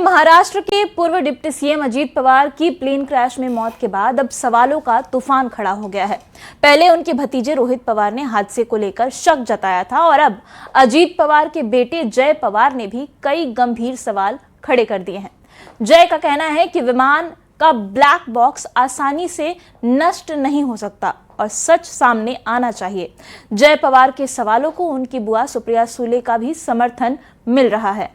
महाराष्ट्र के पूर्व deputy CM Ajit Pawar की प्लेन क्रैश में मौत के बाद अब सवालों का तूफान खड़ा हो गया है। पहले उनके भतीजे रोहित पवार ने हादसे को लेकर शक जताया था और अब अजीत पवार के बेटे जय पवार ने भी कई गंभीर सवाल खड़े कर दिए हैं। जय का कहना है कि विमान का ब्लैक बॉक्स आसानी से नष्ट नहीं हो सकता और सच सामने आना चाहिए। जय पवार के सवालों को उनकी बुआ सुप्रिया सुले का भी समर्थन मिल रहा है।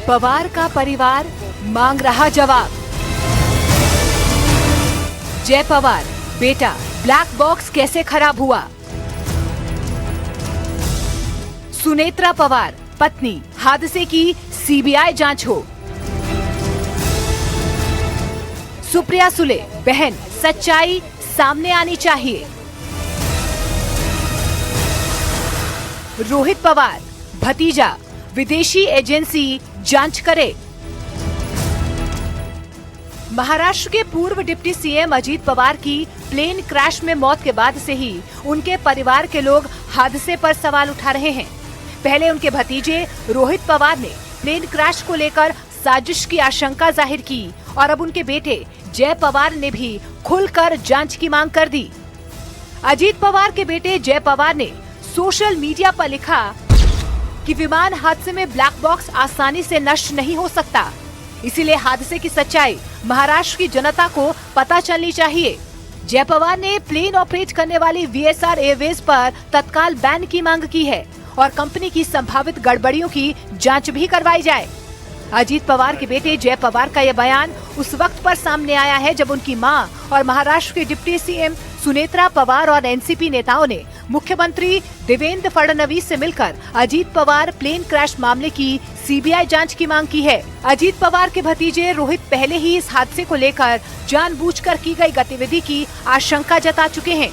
पवार का परिवार मांग रहा जवाब। जय पवार, बेटा, ब्लैक बॉक्स कैसे खराब हुआ? सुनेत्रा पवार, पत्नी, हादसे की सीबीआई जांच हो। सुप्रिया सुले, बहन, सच्चाई सामने आनी चाहिए। रोहित पवार, भतीजा, विदेशी एजेंसी जांच करे। महाराष्ट्र के पूर्व डिप्टी सीएम अजीत पवार की प्लेन क्रैश में मौत के बाद से ही उनके परिवार के लोग हादसे पर सवाल उठा रहे हैं। पहले उनके भतीजे रोहित पवार ने प्लेन क्रैश को लेकर साजिश की आशंका जाहिर की और अब उनके बेटे जय पवार ने भी खुलकर जांच की मांग कर दी। अजीत पवार के बेटे जय पवार ने सोशल मीडिया पर लिखा कि विमान हादसे में ब्लैक बॉक्स आसानी से नष्ट नहीं हो सकता, इसीलिए हादसे की सच्चाई महाराष्ट्र की जनता को पता चलनी चाहिए। जय पवार ने प्लेन ऑपरेट करने वाली वीएसआर एयरवेज पर तत्काल बैन की मांग की है और कंपनी की संभावित गड़बड़ियों की जांच भी करवाई जाए। अजीत पवार के बेटे जय पवार का यह बयान उस वक्त पर सामने आया है जब उनकी मां और महाराष्ट्र के डिप्टी सीएम सुनेत्रा पवार और एनसीपी नेताओं ने मुख्यमंत्री देवेंद्र फडणवीस से मिलकर अजीत पवार प्लेन क्रैश मामले की सीबीआई जांच की मांग की है। अजीत पवार के भतीजे रोहित पहले ही इस हादसे को लेकर जानबूझकर की गई गतिविधि की आशंका जता चुके हैं।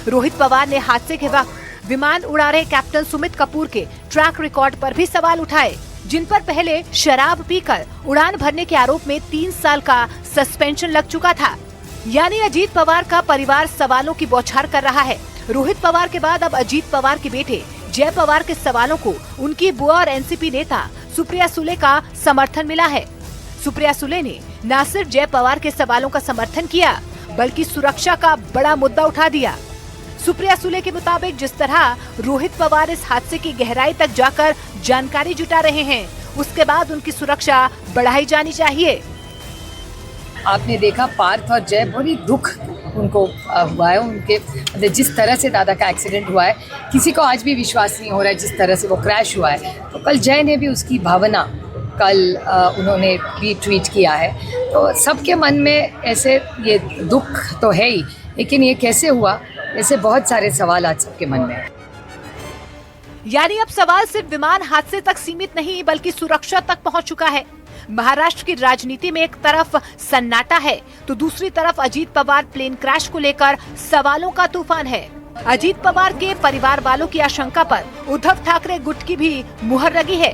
रोहित पवार ने हादसे के वक्त विमान उड़ा रहे कैप्टन सुमित कपूर के ट्रैक रिकॉर्ड पर भी सवाल उठाए, जिन पर पहले शराब पीकर उड़ान भरने के आरोप में 3 साल का सस्पेंशन लग चुका था। यानी अजीत पवार का परिवार सवालों की बौछार कर रहा है। रोहित पवार के बाद अब अजीत पवार के बेटे जय पवार के सवालों को उनकी बुआ और एनसीपी नेता सुप्रिया सुले का समर्थन मिला है। सुप्रिया सुले ने न सिर्फ जय पवार के सवालों का समर्थन किया बल्कि सुरक्षा का बड़ा मुद्दा उठा दिया। सुप्रिया सुले के मुताबिक जिस तरह रोहित पवार इस हादसे की गहराई तक जाकर जानकारी जुटा रहे हैं, उसके बाद उनकी सुरक्षा बढ़ाई जानी चाहिए। आपने देखा पार्थ और जय बड़ी दुख उनको हुआ है, उनके जिस तरह से दादा का एक्सीडेंट हुआ है, किसी को आज भी विश्वास नहीं हो रहा है जिस तरह से वो क्रैश हुआ है। तो कल जय ने भी उसकी भावना कल उन्होंने भी ट्वीट किया है। तो सबके मन में ऐसे ये दुख तो है ही, लेकिन ये कैसे हुआ, ऐसे बहुत सारे सवाल आज सबके मन में है। यानी अब सवाल सिर्फ विमान हादसे तक सीमित नहीं बल्कि सुरक्षा तक पहुंच चुका है। महाराष्ट्र की राजनीति में एक तरफ सन्नाटा है तो दूसरी तरफ अजीत पवार प्लेन क्रैश को लेकर सवालों का तूफान है। अजीत पवार के परिवार वालों की आशंका पर उद्धव ठाकरे गुट की भी मुहर लगी है।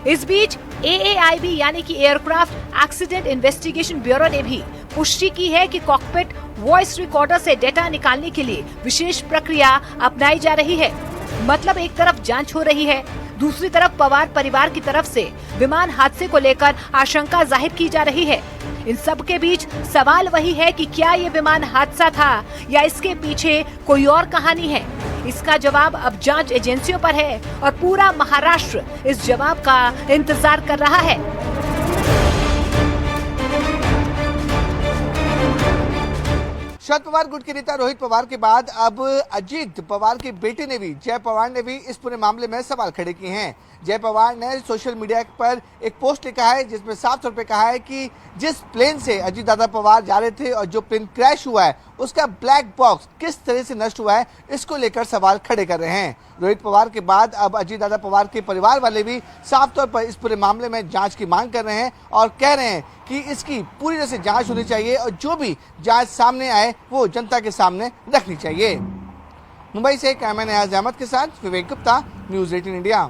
इस बीच AAIB यानी कि एयरक्राफ्ट एक्सीडेंट इन्वेस्टिगेशन ब्यूरो ने भी पुष्टि की है कि कॉकपिट वॉइस रिकॉर्डर से डेटा निकालने के लिए विशेष प्रक्रिया अपनाई जा रही है। मतलब एक तरफ जांच हो रही है, दूसरी तरफ पवार परिवार की तरफ से विमान हादसे को लेकर आशंका जाहिर की जा रही है। इन सब के बीच सवाल वही है कि क्या ये विमान हादसा था या इसके पीछे कोई और कहानी है। इसका जवाब अब जांच एजेंसियों पर है और पूरा महाराष्ट्र इस जवाब का इंतजार कर रहा है। शरद पवार गुट के नेता रोहित पवार के बाद अब अजीत पवार के बेटे ने भी, जय पवार ने भी इस पूरे मामले में सवाल खड़े किए हैं। जय पवार ने सोशल मीडिया पर एक पोस्ट लिखा है जिसमें साफ तौर पे कहा है कि जिस प्लेन से अजीत दादा पवार जा रहे थे और जो प्लेन क्रैश हुआ है उसका ब्लैक बॉक्स किस तरह से नष्ट हुआ है, इसको लेकर सवाल खड़े कर रहे हैं। रोहित पवार के बाद अब अजीत दादा पवार के परिवार वाले भी साफ तौर पर इस पूरे मामले में जांच की मांग कर रहे हैं और कह रहे हैं कि इसकी पूरी तरह से जांच होनी चाहिए और जो भी जांच सामने आए वो जनता के सामने रखनी चाहिए। मुंबई से कैमरामैन अयाज अहमद के साथ विवेक गुप्ता, न्यूज़ 18 इंडिया।